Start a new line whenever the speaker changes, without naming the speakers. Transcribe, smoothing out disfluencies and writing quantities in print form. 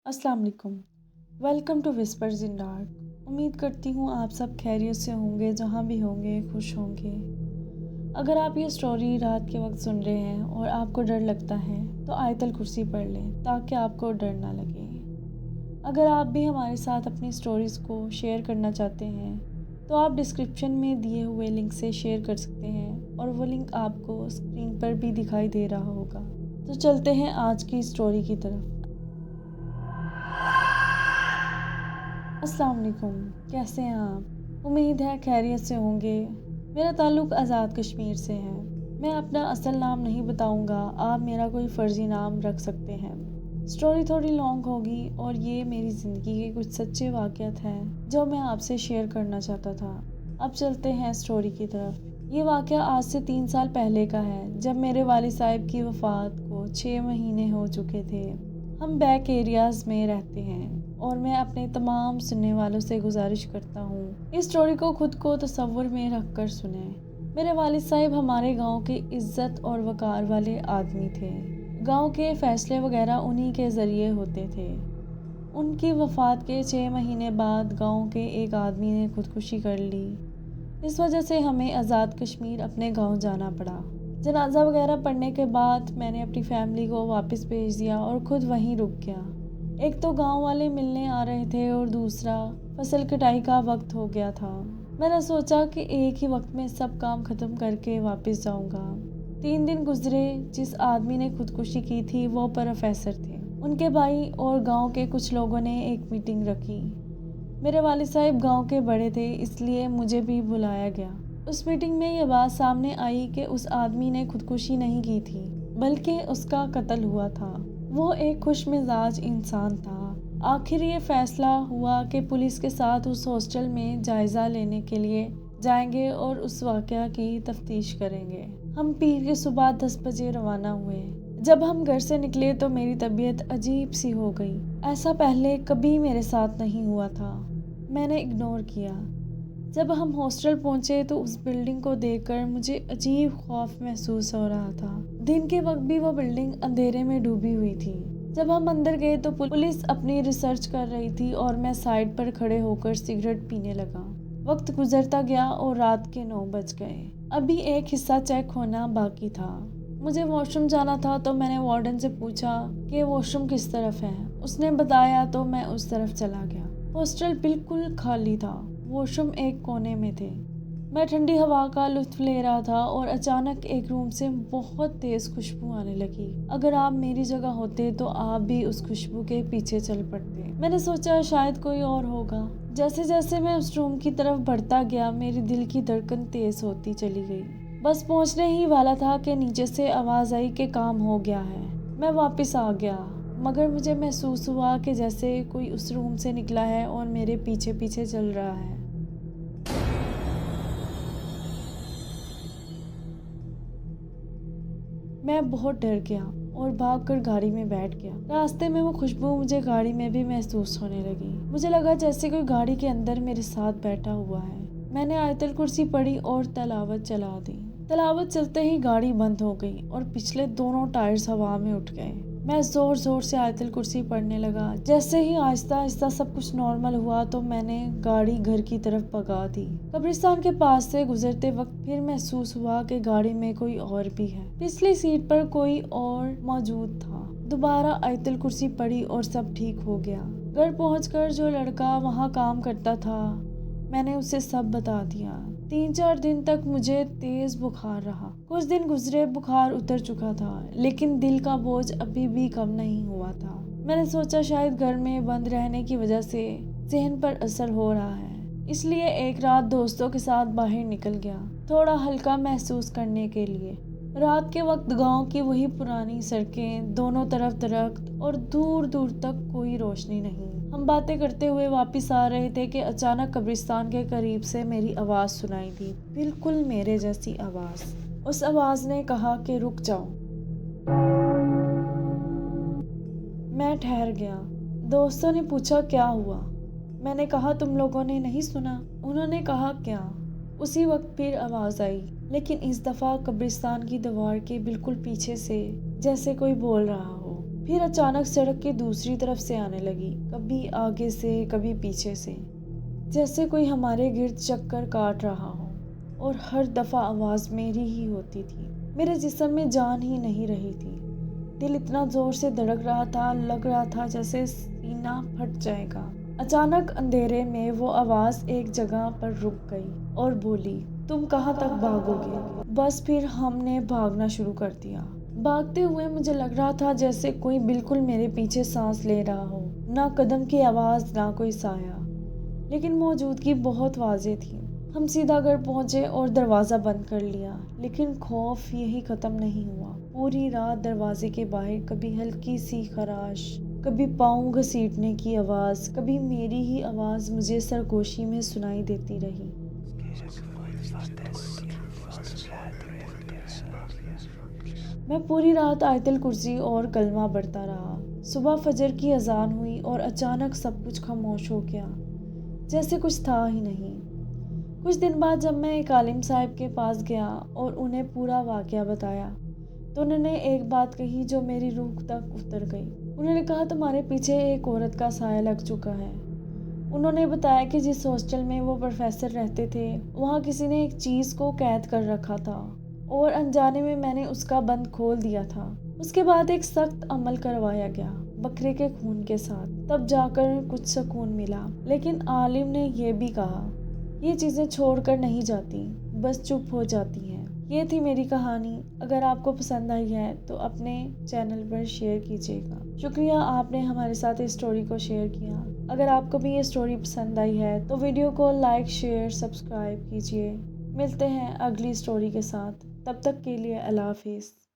अस्सलाम वालेकुम। Welcome to whispers in dark. उम्मीद करती हूँ आप सब खैरियत से होंगे, जहाँ भी होंगे खुश होंगे। अगर आप ये स्टोरी रात के वक्त सुन रहे हैं और आपको डर लगता है तो आयतल कुर्सी पढ़ लें ताकि आपको डर ना लगे। अगर आप भी हमारे साथ अपनी स्टोरीज़ को शेयर करना चाहते हैं तो आप डिस्क्रिप्शन में दिए हुए लिंक से शेयर कर सकते हैं और वो लिंक आपको स्क्रीन पर भी दिखाई दे रहा होगा। तो चलते हैं आज की स्टोरी की तरफ। अस्सलाम वालेकुम, कैसे हैं आप? उम्मीद है खैरियत से होंगे। मेरा ताल्लुक़ आज़ाद कश्मीर से है। मैं अपना असल नाम नहीं बताऊंगा, आप मेरा कोई फ़र्ज़ी नाम रख सकते हैं। स्टोरी थोड़ी लॉन्ग होगी और ये मेरी ज़िंदगी के कुछ सच्चे वाक़यात हैं जो मैं आपसे शेयर करना चाहता था। अब चलते हैं स्टोरी की तरफ। ये वाक़या आज से 3 साल पहले का है, जब मेरे वालिद साहब की वफ़ात को 6 महीने हो चुके थे। हम बैक एरियाज़ में रहते हैं और मैं अपने तमाम सुनने वालों से गुजारिश करता हूँ इस स्टोरी को खुद को तसव्वुर में रख कर सुने। मेरे वालिद साहब हमारे गांव के इज्जत और वक़ार वाले आदमी थे। गांव के फैसले वगैरह उन्हीं के ज़रिए होते थे। उनकी वफ़ात के 6 महीने बाद गांव के एक आदमी ने खुदकुशी कर ली। इस वजह से हमें आज़ाद कश्मीर अपने गांव जाना पड़ा। जनाजा वगैरह पढ़ने के बाद मैंने अपनी फैमिली को वापस भेज दिया और ख़ुद वहीं रुक गया। एक तो गांव वाले मिलने आ रहे थे और दूसरा फसल कटाई का वक्त हो गया था। मैंने सोचा कि एक ही वक्त में सब काम ख़त्म करके वापस जाऊंगा। 3 दिन गुजरे। जिस आदमी ने खुदकुशी की थी वो प्रोफेसर थे। उनके भाई और गांव के कुछ लोगों ने एक मीटिंग रखी। मेरे वालिद साहब गांव के बड़े थे, इसलिए मुझे भी बुलाया गया। उस मीटिंग में ये बात सामने आई कि उस आदमी ने खुदकुशी नहीं की थी, बल्कि उसका कत्ल हुआ था। वो एक खुश मिजाज इंसान था। आखिर ये फैसला हुआ कि पुलिस के साथ उस हॉस्टल में जायज़ा लेने के लिए जाएंगे और उस वाक़या की तफ्तीश करेंगे। हम पीर की सुबह 10 बजे रवाना हुए। जब हम घर से निकले तो मेरी तबीयत अजीब सी हो गई। ऐसा पहले कभी मेरे साथ नहीं हुआ था। मैंने इग्नोर किया। जब हम हॉस्टल पहुंचे तो उस बिल्डिंग को देखकर मुझे अजीब खौफ महसूस हो रहा था। दिन के वक्त भी वो बिल्डिंग अंधेरे में डूबी हुई थी। जब हम अंदर गए तो पुलिस अपनी रिसर्च कर रही थी और मैं साइड पर खड़े होकर सिगरेट पीने लगा। वक्त गुजरता गया और रात के 9 बज गए। अभी एक हिस्सा चेक होना बाकी था। मुझे वॉशरूम जाना था तो मैंने वार्डन से पूछा कि वॉशरूम किस तरफ है। उसने बताया तो मैं उस तरफ चला गया। हॉस्टल बिल्कुल खाली था। वॉशरूम एक कोने में थे। मैं ठंडी हवा का लुत्फ ले रहा था और अचानक एक रूम से बहुत तेज खुशबू आने लगी। अगर आप मेरी जगह होते तो आप भी उस खुशबू के पीछे चल पड़ते। मैंने सोचा शायद कोई और होगा। जैसे जैसे मैं उस रूम की तरफ बढ़ता गया, मेरी दिल की धड़कन तेज होती चली गई। बस पहुंचने ही वाला था कि नीचे से आवाज आई कि काम हो गया है। मैं वापस आ गया, मगर मुझे महसूस हुआ कि जैसे कोई उस रूम से निकला है और मेरे पीछे पीछे चल रहा है। मैं बहुत डर गया और भागकर गाड़ी में बैठ गया। रास्ते में वो खुशबू मुझे गाड़ी में भी महसूस होने लगी। मुझे लगा जैसे कोई गाड़ी के अंदर मेरे साथ बैठा हुआ है। मैंने आयतल कुर्सी पढ़ी और तलावत चला दी। तलावत चलते ही गाड़ी बंद हो गई और पिछले दोनों टायर्स हवा में उठ गए। मैं जोर जोर से आयतल कुर्सी पढ़ने लगा। जैसे ही आहिस्ता आहिस्ता सब कुछ नॉर्मल हुआ तो मैंने गाड़ी घर की तरफ भगा दी। कब्रिस्तान के पास से गुजरते वक्त फिर महसूस हुआ कि गाड़ी में कोई और भी है। पिछली सीट पर कोई और मौजूद था। दोबारा आयतल कुर्सी पढ़ी और सब ठीक हो गया। घर पहुंचकर जो लड़का वहाँ काम करता था, मैंने उसे सब बता दिया। 3-4 दिन तक मुझे तेज बुखार रहा। कुछ दिन गुजरे, बुखार उतर चुका था, लेकिन दिल का बोझ अभी भी कम नहीं हुआ था। मैंने सोचा शायद घर में बंद रहने की वजह से ज़हन पर असर हो रहा है, इसलिए एक रात दोस्तों के साथ बाहर निकल गया, थोड़ा हल्का महसूस करने के लिए। रात के वक्त गांव की वही पुरानी सड़कें, दोनों तरफ दरख्त और दूर दूर तक कोई रोशनी नहीं। हम बातें करते हुए वापस आ रहे थे कि अचानक कब्रिस्तान के करीब से मेरी आवाज़ सुनाई दी, बिल्कुल मेरे जैसी आवाज़। उस आवाज़ ने कहा कि रुक जाओ। मैं ठहर गया। दोस्तों ने पूछा क्या हुआ। मैंने कहा तुम लोगों ने नहीं सुना। उन्होंने कहा क्या। उसी वक्त फिर आवाज़ आई, लेकिन इस दफ़ा कब्रिस्तान की दीवार के बिल्कुल पीछे से, जैसे कोई बोल रहा हो। پھر اچانک سڑک کے دوسری طرف سے آنے لگی، کبھی آگے سے کبھی پیچھے سے، جیسے کوئی ہمارے گرد چکر کاٹ رہا ہو، اور ہر دفعہ آواز میری ہی ہوتی تھی۔ میرے جسم میں جان ہی نہیں رہی تھی، دل اتنا زور سے دھڑک رہا تھا، لگ رہا تھا جیسے سینہ پھٹ جائے گا۔ اچانک اندھیرے میں وہ آواز ایک جگہ پر رک گئی اور بولی، تم کہاں تک بھاگو گے؟ بس پھر ہم نے بھاگنا شروع کر دیا۔ بھاگتے ہوئے مجھے لگ رہا تھا جیسے کوئی بالکل میرے پیچھے سانس لے رہا ہو، نہ قدم کی آواز نہ کوئی سایہ، لیکن موجودگی بہت واضح تھی۔ ہم سیدھا گھر پہنچے اور دروازہ بند کر لیا، لیکن خوف یہی ختم نہیں ہوا۔ پوری رات دروازے کے باہر کبھی ہلکی سی خراش، کبھی پاؤں گھسیٹنے کی آواز، کبھی میری ہی آواز مجھے سرگوشی میں سنائی دیتی رہی۔ میں پوری رات آیت الکرسی اور کلمہ پڑھتا رہا۔ صبح فجر کی اذان ہوئی اور اچانک سب کچھ خاموش ہو گیا، جیسے کچھ تھا ہی نہیں۔ کچھ دن بعد جب میں ایک عالم صاحب کے پاس گیا اور انہیں پورا واقعہ بتایا تو انہوں نے ایک بات کہی جو میری روح تک اتر گئی۔ انہوں نے کہا، تمہارے پیچھے ایک عورت کا سایہ لگ چکا ہے۔ انہوں نے بتایا کہ جس ہاسٹل میں وہ پروفیسر رہتے تھے وہاں کسی نے ایک چیز کو قید کر رکھا تھا اور انجانے میں نے اس کا بند کھول دیا تھا۔ اس کے بعد ایک سخت عمل کروایا گیا بکرے کے خون کے ساتھ، تب جا کر کچھ سکون ملا۔ لیکن عالم نے یہ بھی کہا، یہ چیزیں چھوڑ کر نہیں جاتی، بس چپ ہو جاتی ہیں۔ یہ تھی میری کہانی۔ اگر آپ کو پسند آئی ہے تو اپنے چینل پر شیئر کیجیے گا۔ شکریہ آپ نے ہمارے ساتھ اس سٹوری کو شیئر کیا۔ اگر آپ کو بھی یہ سٹوری پسند آئی ہے تو ویڈیو کو لائک، شیئر، سبسکرائب کیجیے۔ ملتے ہیں اگلی سٹوری کے ساتھ، تب تک کے لیے اللہ حافظ۔